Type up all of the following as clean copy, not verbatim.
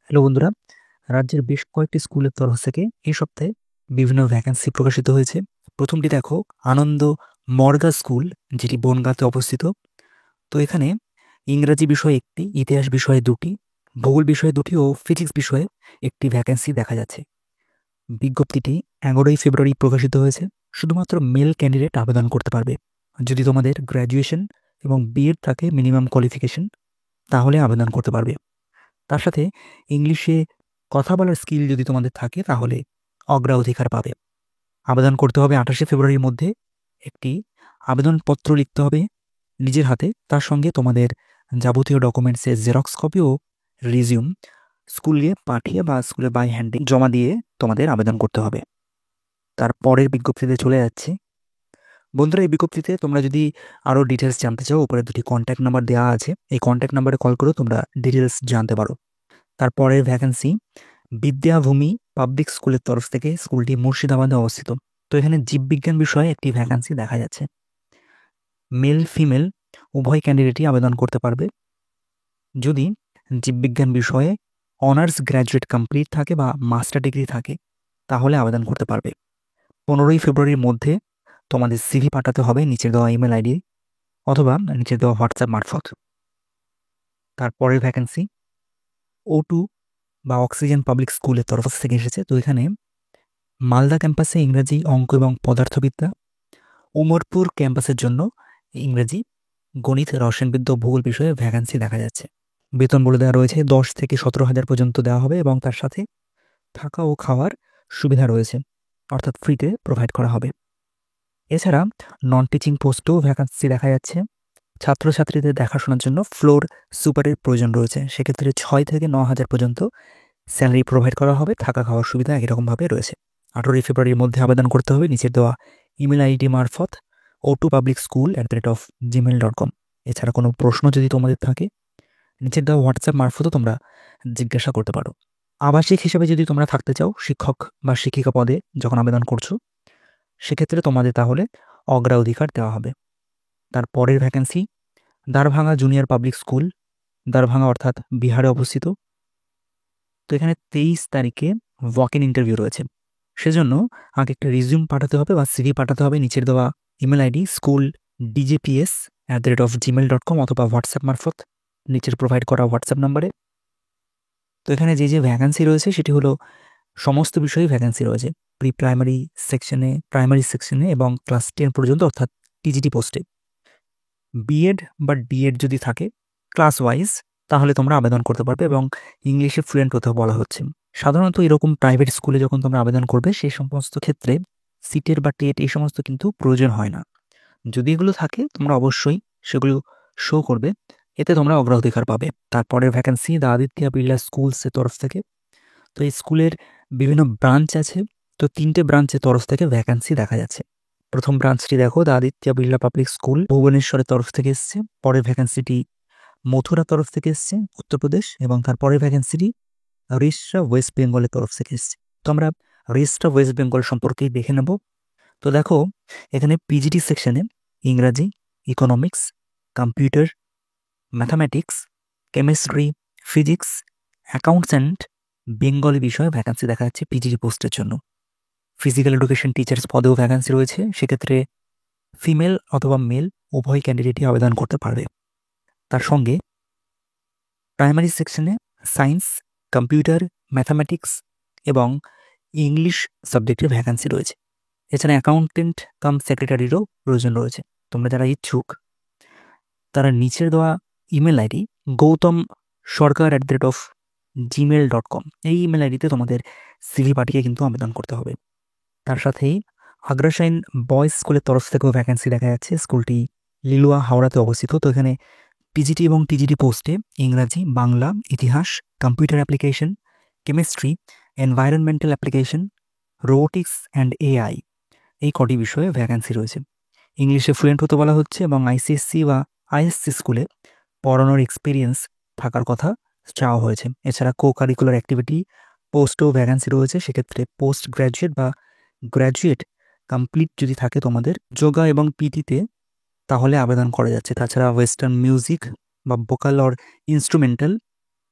Hello বন্ধুরা, রাজ্যের বেশ কয়েকটি স্কুলের তরফ থেকে এই সপ্তাহে বিভিন্ন ভ্যাকেন্সি প্রকাশিত হয়েছে। প্রথমটি দেখো, আনন্দ মর্গা স্কুল, যেটি বনগাঁতে অবস্থিত। তো এখানে ইংরাজি বিষয়ে একটি, ইতিহাস বিষয়ে দুটি, ভূগোল বিষয়ে দুটি ও ফিজিক্স বিষয়ে একটি ভ্যাকেন্সি দেখা যাচ্ছে। বিজ্ঞপ্তিটি 11ই ফেব্রুয়ারি প্রকাশিত হয়েছে। শুধুমাত্র মেল ক্যান্ডিডেট আবেদন করতে পারবে। যদি তোমাদের গ্র্যাজুয়েশন এবং বিএড থাকে, মিনিমাম কোয়ালিফিকেশন, তাহলে আবেদন করতে পারবে। তার সাথে ইংলিশে কথা বলার স্কিল যদি তোমাদের থাকে তাহলে অগ্রাধিকার পাবে। আবেদন করতে হবে 28শে ফেব্রুয়ারির মধ্যে। একটি আবেদনপত্র লিখতে হবে নিজের হাতে, তার সঙ্গে তোমাদের যাবতীয় ডকুমেন্টসের জেরক্স কপি ও রিজিউম স্কুলে পাঠিয়ে বা স্কুলে বাই হ্যান্ডে জমা দিয়ে তোমাদের আবেদন করতে হবে। তারপরের বিজ্ঞপ্তিতে চলে যাচ্ছে। বন্ধুরা, এই বিজ্ঞপ্তিতে তোমরা যদি আরও ডিটেলস জানতে চাও, উপরে দুটি কন্ট্যাক্ট নাম্বার দেওয়া আছে, এই কন্ট্যাক্ট নাম্বারে কল করেও তোমরা ডিটেলস জানতে পারো। তারপরের ভ্যাকেন্সি বিদ্যাভূমি পাবলিক স্কুলের তরফ থেকে, স্কুলটি মুর্শিদাবাদে অবস্থিত। তো এখানে জীববিজ্ঞান বিষয়ে একটি ভ্যাকেন্সি দেখা যাচ্ছে। মেল ফিমেল উভয় ক্যান্ডিডেটই আবেদন করতে পারবে। যদি জীববিজ্ঞান বিষয়ে অনার্স গ্র্যাজুয়েট কমপ্লিট থাকে বা মাস্টার ডিগ্রি থাকে তাহলে আবেদন করতে পারবে। 15ই ফেব্রুয়ারির মধ্যে তোমাদের সিভি পাঠাতে হবে নিচের দেওয়া ইমেল আইডি অথবা নিচের দেওয়া হোয়াটসঅ্যাপ মারফত। তারপরের ভ্যাকেন্সি O2 বা অক্সিজেন পাবলিক স্কুলের তরফ থেকে এসেছে। তো এখানে মালদা ক্যাম্পাসে ইংরাজি, অঙ্ক এবং পদার্থবিদ্যা, উমরপুর ক্যাম্পাসের জন্য ইংরেজি, গণিত, রসায়নবিদ্যা ও ভূগোল বিষয়ে ভ্যাকান্সি দেখা যাচ্ছে। বেতন বলে দেওয়া রয়েছে 10 থেকে 17,000 পর্যন্ত দেওয়া হবে এবং তার সাথে থাকা ও খাওয়ার সুবিধা রয়েছে, অর্থাৎ ফ্রিতে প্রোভাইড করা হবে। এছাড়া নন টিচিং পোস্টেও ভ্যাকান্সি দেখা যাচ্ছে। ছাত্রছাত্রীদের দেখাশোনার জন্য ফ্লোর সুপারের প্রয়োজন রয়েছে। সেক্ষেত্রে 6 থেকে 9,000 পর্যন্ত স্যালারি প্রোভাইড করা হবে। থাকা খাওয়ার সুবিধা একই রকমভাবে রয়েছে। 18ই ফেব্রুয়ারির মধ্যে আবেদন করতে হবে নিচের দেওয়া ইমেল আইডি মারফত o2publicschool@gmail.com। এছাড়া কোনো প্রশ্ন যদি তোমাদের থাকে নিচের দেওয়া হোয়াটসঅ্যাপ মারফতও তোমরা জিজ্ঞাসা করতে পারো। আবাসিক হিসেবে যদি তোমরা থাকতে চাও শিক্ষক বা শিক্ষিকা পদে যখন আবেদন করছো, সেক্ষেত্রে তোমাদের তাহলে অগ্রাধিকার দেওয়া হবে। তারপরের vacancy Darbhanga junior public school, Darbhanga অর্থাৎ বিহারে অবস্থিত। তো এখানে 23 তারিখে ওয়াক ইন ইন্টারভিউ রয়েছে। সেজন্য আগে একটা রিজিউম পাঠাতে হবে বা সিভি পাঠাতে হবে নিচের দেওয়া ইমেল আইডি school@gmail.com অথবা হোয়াটসঅ্যাপ মারফত নিচের প্রোভাইড করা হোয়াটসঅ্যাপ নাম্বারে। তো এখানে যে যে ভ্যাকান্সি রয়েছে সেটি হলো সমস্ত বিষয়ে ভ্যাকান্সি রয়েছে। প্রাইমারি সেকশনে এবং ক্লাস 10 পর্যন্ত, অর্থাৎ টিজিটি পোস্টে। বিএড বা ডিএড যদি থাকে ক্লাস ওয়াইজ তাহলে তোমরা আবেদন করতে পারবে এবং ইংলিশে ফ্লুয়েন্ট হতেও বলা হচ্ছে। সাধারণত এরকম প্রাইভেট স্কুলে যখন তোমরা আবেদন করবে সেই সমস্ত ক্ষেত্রে সিটের বা টেট এই সমস্ত কিন্তু প্রয়োজন হয় না। যদি এগুলো থাকে তোমরা অবশ্যই সেগুলো শো করবে, এতে তোমরা অগ্রাধিকার পাবে। তারপরের ভ্যাকেন্সি দ্য আদিত্য বিড়লা স্কুলসের তরফ থেকে। তো এই স্কুলের বিভিন্ন ব্রাঞ্চ আছে। তো 3টে ব্রাঞ্চের তরফ থেকে ভ্যাকেন্সি দেখা যাচ্ছে। প্রথম ব্রাঞ্চটি দেখো, the Aditya Birla public school ভুবনেশ্বরের তরফ থেকে এসছে। পরের ভ্যাকেন্সিটি মথুরা তরফ থেকে এসছে, উত্তরপ্রদেশ, এবং তারপরের ভ্যাকেন্সিটি রিসরা ওয়েস্ট বেঙ্গলের তরফ থেকে এসছে। তো আমরা রিসরা ওয়েস্ট বেঙ্গল সম্পর্কেই দেখে নেব। তো দেখো, এখানে পিজিটি সেকশনে ইংরাজি, economics, computer, mathematics, chemistry, physics, accounts and Bengali বিষয়ে ভ্যাকান্সি দেখা যাচ্ছে পিজিটি পোস্টের জন্য। ফিজিক্যাল এডুকেশন টিচার্স পদেও ভ্যাকান্সি রয়েছে। সেক্ষেত্রে ফিমেল অথবা মেল উভয় ক্যান্ডিডেটই আবেদন করতে পারবে। তার সঙ্গে প্রাইমারি সেকশনে সায়েন্স, কম্পিউটার, ম্যাথামেটিক্স এবং ইংলিশ সাবজেক্টের ভ্যাকান্সি রয়েছে। এছাড়া অ্যাকাউন্টেন্ট কাম সেক্রেটারিরও প্রয়োজন রয়েছে। তোমরা যারা ইচ্ছুক তারা নিচের দেওয়া ইমেল আইডি gautam.sarkar@gmail.com এই ইমেল আইডিতে তোমাদের সিভি পাঠিয়ে কিন্তু আবেদন করতে হবে। তার সাথেই আগ্রাসাইন বয়েজ স্কুলের তরফ থেকেও ভ্যাকেন্সি দেখা যাচ্ছে। স্কুলটি লিলুয়া, হাওড়াতে অবস্থিত। তো এখানে পিজিটি এবং টিজিটি পোস্টে ইংরাজি, বাংলা, ইতিহাস, computer application, chemistry, environmental application, robotics and AI এই কটি বিষয়ে ভ্যাকেন্সি রয়েছে। ইংলিশে ফ্লুয়েন্ট হতে বলা হচ্ছে এবং আইসিএসসি বা আইএসসি স্কুলে পড়ানোর এক্সপিরিয়েন্স থাকার কথা চাওয়া হয়েছে। এছাড়া কো কারিকুলার অ্যাক্টিভিটি পোস্টেও ভ্যাকেন্সি রয়েছে। সেক্ষেত্রে পোস্ট গ্র্যাজুয়েট বা গ্র্যাজুয়েট কমপ্লিট যদি থাকে তোমাদের যোগা এবং পিটিতে, তাহলে আবেদন করা যাচ্ছে। তাছাড়া ওয়েস্টার্ন মিউজিক বা vocal or instrumental,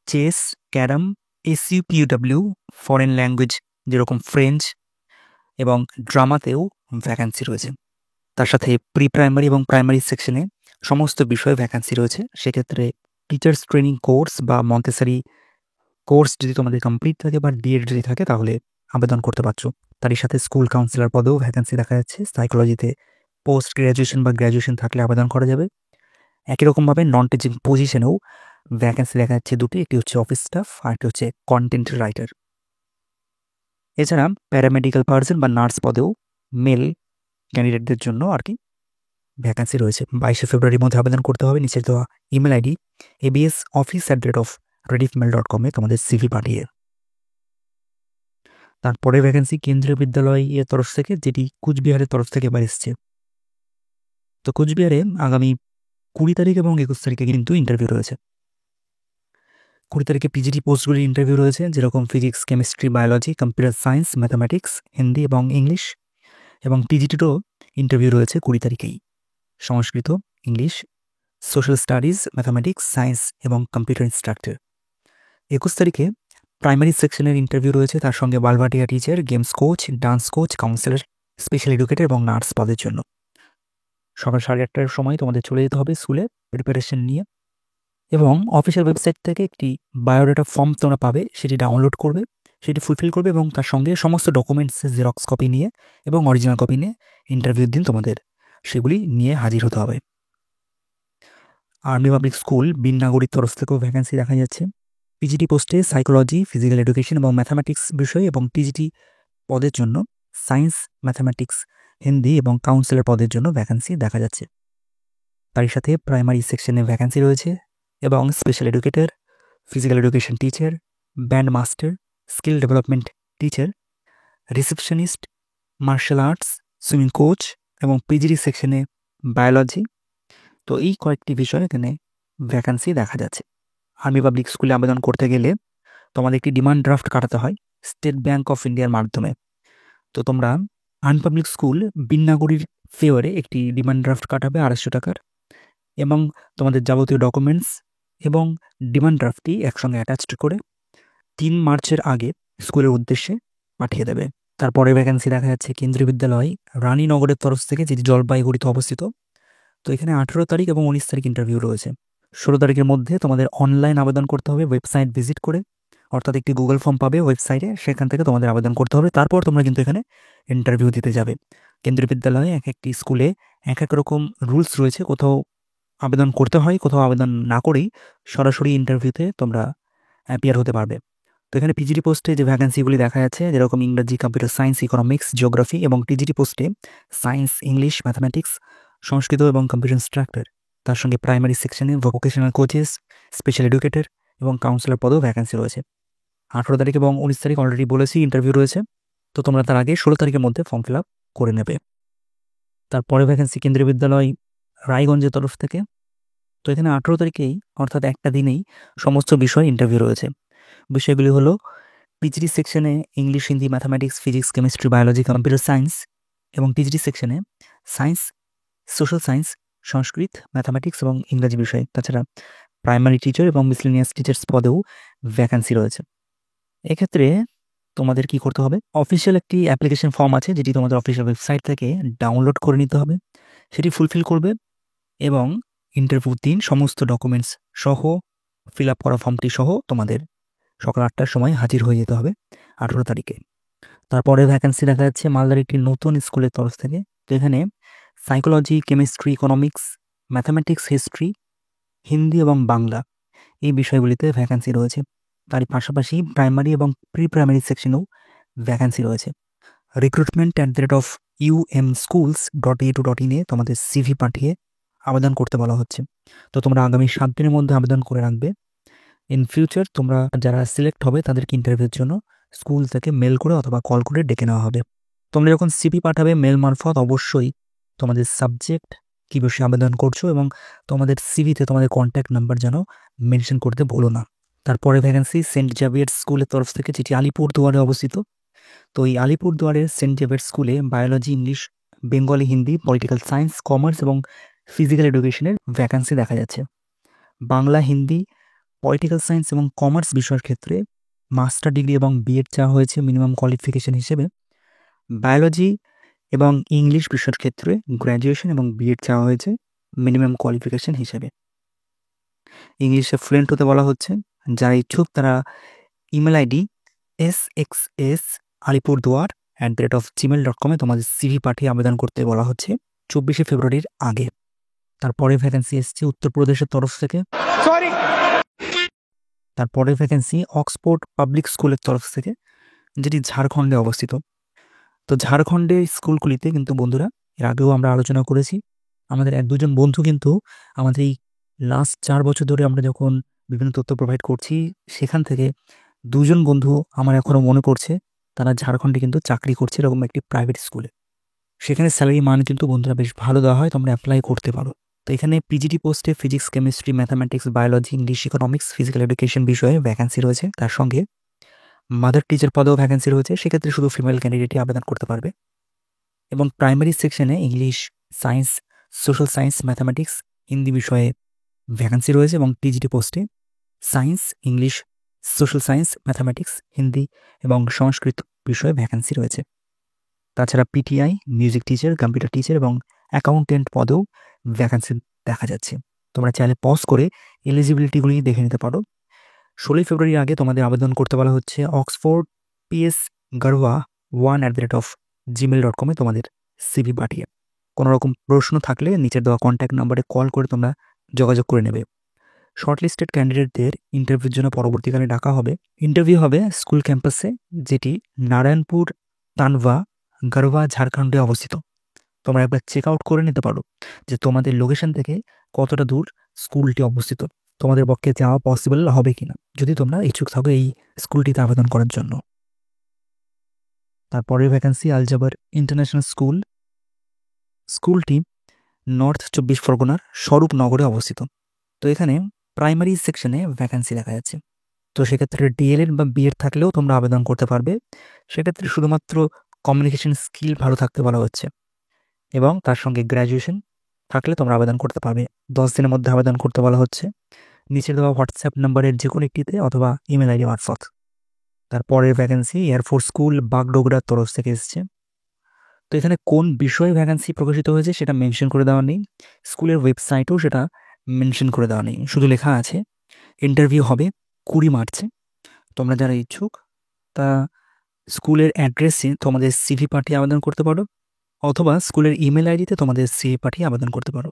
chess, carrom, SUPW foreign language যেরকম ফ্রেঞ্চ এবং ড্রামাতেও ভ্যাকান্সি রয়েছে। তার সাথে প্রি প্রাইমারি এবং প্রাইমারি সেকশনে সমস্ত বিষয়ে ভ্যাকান্সি রয়েছে। সেক্ষেত্রে টিচার্স ট্রেনিং কোর্স বা মন্তেসরি কোর্স যদি তোমাদের কমপ্লিট থাকে বা ডিএড যদি থাকে তাহলে আবেদন করতে পারছো। তারই সাথে স্কুল কাউন্সিলর পদেও ভ্যাকান্সি দেখা যাচ্ছে। সাইকোলজিতে পোস্ট গ্র্যাজুয়েশন বা গ্র্যাজুয়েশন থাকলে আবেদন করা যাবে। একই রকমভাবে নন টিচিং পজিশনেও ভ্যাকান্সি দেখা যাচ্ছে দুটি, একটি হচ্ছে অফিস স্টাফ আর একটি হচ্ছে কন্টেন্ট রাইটার। এছাড়া প্যারামেডিক্যাল পার্সন বা নার্স পদেও মেল ক্যান্ডিডেটদের জন্য আর কি ভ্যাকান্সি রয়েছে। 22শে ফেব্রুয়ারির মধ্যে আবেদন করতে হবে নিচের দেওয়া ইমেল আইডি absoffice@rediffmail.com তোমাদের সিভি পাঠিয়ে। তারপরে ভ্যাকেন্সি কেন্দ্রীয় বিদ্যালয়ের তরফ থেকে, যেটি কুচবিহারের তরফ থেকে এবার এসছে। তো কুচবিহারে আগামী 20 তারিখ এবং 21 তারিখে কিন্তু ইন্টারভিউ রয়েছে। 20 তারিখে পিজিটি পোস্টগুলির ইন্টারভিউ রয়েছে, যেরকম physics, chemistry, biology, computer science, mathematics, Hindi এবং ইংলিশ। এবং টিজিটিরও ইন্টারভিউ রয়েছে 20 তারিখেই, Sanskrit, English, social studies, mathematics, science এবং কম্পিউটার ইনস্ট্রাক্টর। 21 তারিখে প্রাইমারি সেকশনের ইন্টারভিউ রয়েছে, তার সঙ্গে Balvatika teacher, games coach, dance coach, counsellor, special educator এবং নার্স পদের জন্য। সকাল 8:30টার সময় তোমাদের চলে যেতে হবে স্কুলে প্রিপারেশন নিয়ে, এবং অফিসিয়াল ওয়েবসাইট থেকে একটি বায়োডাটা ফর্ম তোমরা পাবে, সেটি ডাউনলোড করবে, সেটি ফুলফিল করবে এবং তার সঙ্গে সমস্ত ডকুমেন্টসের জেরক্স কপি নিয়ে এবং অরিজিনাল কপি নিয়ে ইন্টারভিউর দিন তোমাদের সেগুলি নিয়ে হাজির হতে হবে। আর্মি পাবলিক স্কুল বিননাগরীর তরফ থেকেও ভ্যাকেন্সি দেখা যাচ্ছে। পিজিটি পোস্টে সাইকোলজি, ফিজিক্যাল এডুকেশন এবং ম্যাথামেটিক্স বিষয় এবং টিজিটি পদের জন্য সায়েন্স, ম্যাথামেটিক্স, হিন্দি এবং কাউন্সিলর পদের জন্য ভ্যাকেন্সি দেখা যাচ্ছে। তারই সাথে প্রাইমারি সেকশনে ভ্যাকেন্সি রয়েছে এবং special educator, physical education teacher, band master, skill development teacher, receptionist, martial arts, swimming coach এবং পিজিটি সেকশনে বায়োলজি। তো এই কয়েকটি বিষয় এখানে ভ্যাকান্সি দেখা যাচ্ছে। আর্মি পাবলিক স্কুলে আবেদন করতে গেলে তোমাদের একটি ডিমান্ড ড্রাফট কাটাতে হয় স্টেট ব্যাংক অফ ইন্ডিয়ার মাধ্যমে। তো তোমরা আর্মি পাবলিক স্কুল বিননাগরীর ফেওয়ারে একটি ডিমান্ড ড্রাফট কাটাবে 250 টাকার, এবং তোমাদের যাবতীয় ডকুমেন্টস এবং ডিমান্ড ড্রাফটটি একসঙ্গে অ্যাটাচড করে 3 মার্চের আগে স্কুলের উদ্দেশ্যে পাঠিয়ে দেবে। তারপরে ভ্যাকেন্সি দেখা যাচ্ছে কেন্দ্রীয় বিদ্যালয় রানীনগরের তরফ থেকে, যেটি জলপাইগুড়িতে অবস্থিত। তো এখানে 18 তারিখ এবং 19 তারিখ ইন্টারভিউ রয়েছে। 16 তারিখের মধ্যে তোমাদের অনলাইন আবেদন করতে হবে ওয়েবসাইট ভিজিট করে, অর্থাৎ একটি গুগল ফর্ম পাবে ওয়েবসাইটে, সেখান থেকে তোমাদের আবেদন করতে হবে। তারপর তোমরা কিন্তু এখানে ইন্টারভিউ দিতে যাবে। কেন্দ্রীয় বিদ্যালয়ে এক একটি স্কুলে এক এক রকম রুলস রয়েছে, কোথাও আবেদন করতে হয়, কোথাও আবেদন না করেই সরাসরি ইন্টারভিউতে তোমরা অ্যাপিয়ার হতে পারবে। তো এখানে পিজিটি পোস্টে যে ভ্যাকেন্সিগুলি দেখা যাচ্ছে, যেরকম ইংরাজি, কম্পিউটার সায়েন্স, ইকোনমিক্স, জিওগ্রাফি, এবং টিজিটি পোস্টে সায়েন্স, ইংলিশ, ম্যাথামেটিক্স, সংস্কৃত এবং কম্পিউটার ইনস্ট্রাক্টর। তার সঙ্গে প্রাইমারি সেকশনে ভোকেশনাল কোচেস, স্পেশাল এডুকেটর এবং কাউন্সিলর পদেও ভ্যাকেন্সি রয়েছে। 18 তারিখ এবং 19 তারিখ অলরেডি বলেছি ইন্টারভিউ রয়েছে। তো তোমরা তার আগে 16 তারিখের মধ্যে ফর্ম ফিল আপ করে নেবে। তারপরে ভ্যাকেন্সি কেন্দ্রীয় বিদ্যালয় রায়গঞ্জের তরফ থেকে। তো এখানে 18 তারিখেই, অর্থাৎ একটা দিনেই সমস্ত বিষয় ইন্টারভিউ রয়েছে। বিষয়গুলি হলো পিজিটি সেকশনে English, Hindi, mathematics, physics, chemistry, biology, computer science, এবং টিজিটি সেকশনে সায়েন্স, সোশ্যাল সায়েন্স, সংস্কৃত, ম্যাথামেটিক্স এবং ইংরাজি বিষয়। তাছাড়া প্রাইমারি টিচার এবং মিসলেনিয়াস টিচার্স পদেও ভ্যাকান্সি রয়েছে। এক্ষেত্রে তোমাদের কি করতে হবে, অফিসিয়াল একটি অ্যাপ্লিকেশন ফর্ম আছে, যেটি তোমাদের অফিসিয়াল ওয়েবসাইট থেকে ডাউনলোড করে নিতে হবে, সেটি ফুলফিল করবে এবং ইন্টারভিউ দিন সমস্ত ডকুমেন্টস সহ ফিল আপ করা ফর্মটি সহ তোমাদের সকাল 8টার সময় হাজির হয়ে যেতে হবে 18 তারিখে। তারপরে ভ্যাকেন্সি দেখা যাচ্ছে মালদার একটি নতুন স্কুলের তরফ থেকে। তো এখানে psychology, chemistry, economics, mathematics, history, Hindi এবং বাংলা এই বিষয়গুলিতে ভ্যাকেন্সি রয়েছে। তারই পাশাপাশি প্রাইমারি এবং প্রি প্রাইমারি সেকশনেও ভ্যাকেন্সি রয়েছে। recruitment@umschools.edu.in তোমাদের সিভি পাঠিয়ে আবেদন করতে বলা হচ্ছে। তো তোমরা আগামী 7 দিনের মধ্যে আবেদন করে রাখবে। ইন ফিউচার তোমরা যারা সিলেক্ট হবে তাদেরকে ইন্টারভিউর জন্য স্কুল থেকে মেল করে অথবা কল করে ডেকে নেওয়া হবে। তোমরা যখন সিভি পাঠাবে মেল মারফত, অবশ্যই তোমাদের সাবজেক্ট কী বিষয়ে আবেদন করছো এবং তোমাদের সিভিতে তোমাদের কন্ট্যাক্ট নাম্বার যেন মেনশন করতে ভুলো না। তারপরে ভ্যাকেন্সি সেন্ট জেভিয়ার্স স্কুলের তরফ থেকে, যেটি আলিপুরদুয়ারে অবস্থিত। তো এই আলিপুরদুয়ারের সেন্ট জেভিয়ার্স স্কুলে biology, English, Bengali, Hindi, political science, commerce এবং ফিজিক্যাল এডুকেশনের ভ্যাকেন্সি দেখা যাচ্ছে। বাংলা, হিন্দি, পলিটিক্যাল সায়েন্স এবং কমার্স বিষয়ের ক্ষেত্রে মাস্টার ডিগ্রি এবং বিএড চাওয়া হয়েছে মিনিমাম কোয়ালিফিকেশন হিসেবে। বায়োলজি এবং ইংলিশ বিষয়ের ক্ষেত্রে গ্র্যাজুয়েশন এবং বিএড চাওয়া হয়েছে মিনিমাম কোয়ালিফিকেশন হিসেবে। ইংলিশে ফ্লুয়েন্ট হতে বলা হচ্ছে। যারা ইচ্ছুক তারা ইমেল আইডি sxs@alipurduar@gmail.com তোমাদের সিভি পাঠিয়ে আবেদন করতে বলা হচ্ছে 24শে ফেব্রুয়ারির আগে। তারপরে ভ্যাকেন্সি এসছে উত্তরপ্রদেশের তরফ থেকে। তারপরে ভ্যাকেন্সি অক্সফোর্ড পাবলিক স্কুলের তরফ থেকে, যেটি ঝাড়খণ্ডে অবস্থিত। তো ঝাড়খণ্ডের স্কুলগুলিতে কিন্তু বন্ধুরা এর আগেও আমরা আলোচনা করেছি। আমাদের 1-2জন বন্ধু কিন্তু আমাদের এই লাস্ট 4 বছর ধরে আমরা যখন বিভিন্ন তথ্য প্রোভাইড করছি, সেখান থেকে 2জন বন্ধু আমার এখনও মনে পড়ছে, তারা ঝাড়খণ্ডে কিন্তু চাকরি করছে এরকম একটি প্রাইভেট স্কুলে। সেখানে স্যালারি মান কিন্তু বন্ধুরা বেশ ভালো দেওয়া হয়, তোমরা অ্যাপ্লাই করতে পারো। তো এখানে পিজিটি পোস্টে physics, chemistry, mathematics, biology, English, economics, physical education বিষয়ে ভ্যাকেন্সি রয়েছে। তার সঙ্গে মাদার টিচার পদেও ভ্যাকেন্সি রয়েছে, সেক্ষেত্রে শুধু ফিমেল ক্যান্ডিডেটই আবেদন করতে পারবে। এবং প্রাইমারি সেকশনে English, science, social science, mathematics, Hindi বিষয়ে ভ্যাকেন্সি রয়েছে এবং টিজিটি পোস্টে science, English, social science, mathematics, Hindi এবং সংস্কৃত বিষয়ে ভ্যাকেন্সি রয়েছে। তাছাড়া PTI, music teacher, computer teacher এবং অ্যাকাউন্টেন্ট পদেও ভ্যাকেন্সি দেখা যাচ্ছে। তোমরা চাইলে পজ করে এলিজিবিলিটিগুলি দেখে নিতে পারো। 16 ফেব্রুয়ারির আগে তোমাদের আবেদন করতে বলা হচ্ছে অক্সফোর্ড ps garwa1@gmail.com তোমাদের সিভি পাঠিয়ে। কোনো রকম প্রশ্ন থাকলে নিচের দেওয়া কন্ট্যাক্ট নাম্বারে কল করে তোমরা যোগাযোগ করে নেবে। শর্টলিস্টেড ক্যান্ডিডেটদের ইন্টারভিউর জন্য পরবর্তীকালে ডাকা হবে। ইন্টারভিউ হবে স্কুল ক্যাম্পাসে, যেটি নারায়ণপুর তানভা গারোয়া ঝাড়খণ্ডে অবস্থিত। তোমরা একবার চেক আউট করে নিতে পারো যে তোমাদের লোকেশন থেকে কতটা দূর স্কুলটি অবস্থিত, তোমাদের পক্ষে যাওয়া পসিবল হবে কিনা, যদি তোমরা ইচ্ছুক থাকো এই স্কুলটিতে আবেদন করার জন্য। তারপরের ভ্যাকেন্সি আলজাবার ইন্টারন্যাশনাল স্কুল। স্কুলটি নর্থ 24 পরগনার স্বরূপনগরে অবস্থিত। তো এখানে প্রাইমারি সেকশনে ভ্যাকেন্সি দেখা যাচ্ছে। তো সেক্ষেত্রে ডিএলএড বা বিএড থাকলেও তোমরা আবেদন করতে পারবে। সেক্ষেত্রে শুধুমাত্র কমিউনিকেশন স্কিল ভালো থাকতে বলা হচ্ছে এবং তার সঙ্গে গ্র্যাজুয়েশন থাকলে তোমরা আবেদন করতে পারবে। 10 দিনের মধ্যে আবেদন করতে বলা হচ্ছে নিচের দেওয়া হোয়াটসঅ্যাপ নাম্বারের যে কোনো একটিতে অথবা ইমেল আইডি মারফত। তারপরের ভ্যাকেন্সি এয়ারফোর্স স্কুল বাগডোগরার তরফ থেকে এসেছে। তো এখানে কোন বিষয়ে ভ্যাকেন্সি প্রকাশিত হয়েছে সেটা মেনশন করে দেওয়া নেই, স্কুলের ওয়েবসাইটেও সেটা মেনশন করে দেওয়া নেই, শুধু লেখা আছে ইন্টারভিউ হবে 20 মার্চে। তোমরা যারা ইচ্ছুক তা স্কুলের অ্যাড্রেসে তোমাদের সিভি পাঠিয়ে আবেদন করতে পারো অথবা স্কুলের ইমেল আইডিতে তোমাদের সিভি পাঠিয়ে আবেদন করতে পারো।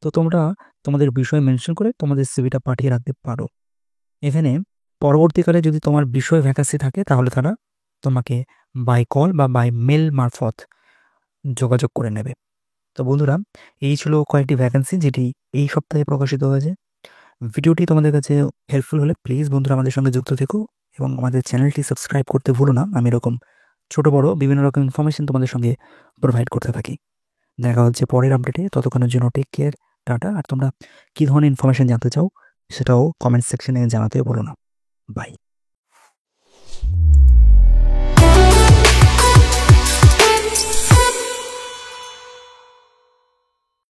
তো তোমরা তোমাদের বিষয় মেনশন করে তোমাদের সিভিটা পাঠিয়ে রাখতে পারো। এখানে পরবর্তীকালে যদি তোমার বিষয় ভ্যাকান্সি থাকে তাহলে তারা তোমাকে বাই কল বা বাই মেল মারফত যোগাযোগ করে নেবে। তো বন্ধুরা, এই ছিল কয়েকটি ভ্যাকান্সি যেটি এই সপ্তাহে প্রকাশিত হয়েছে। ভিডিওটি তোমাদের কাছে হেল্পফুল হলে প্লিজ বন্ধুরা আমাদের সঙ্গে যুক্ত থেকো এবং আমাদের চ্যানেলটি সাবস্ক্রাইব করতে ভুলো না। আমি এরকম ছোট বড় বিভিন্ন রকম ইনফরমেশন তোমাদের সঙ্গে প্রোভাইড করতে থাকি। দেখা হচ্ছে পরের আপডেটে, ততক্ষণের জন্য টেক কেয়ার, টাটা। আর তোমরা কী ধরনের ইনফরমেশন জানতে চাও সেটাও কমেন্ট সেকশনে জানাতে বলো না। বাই।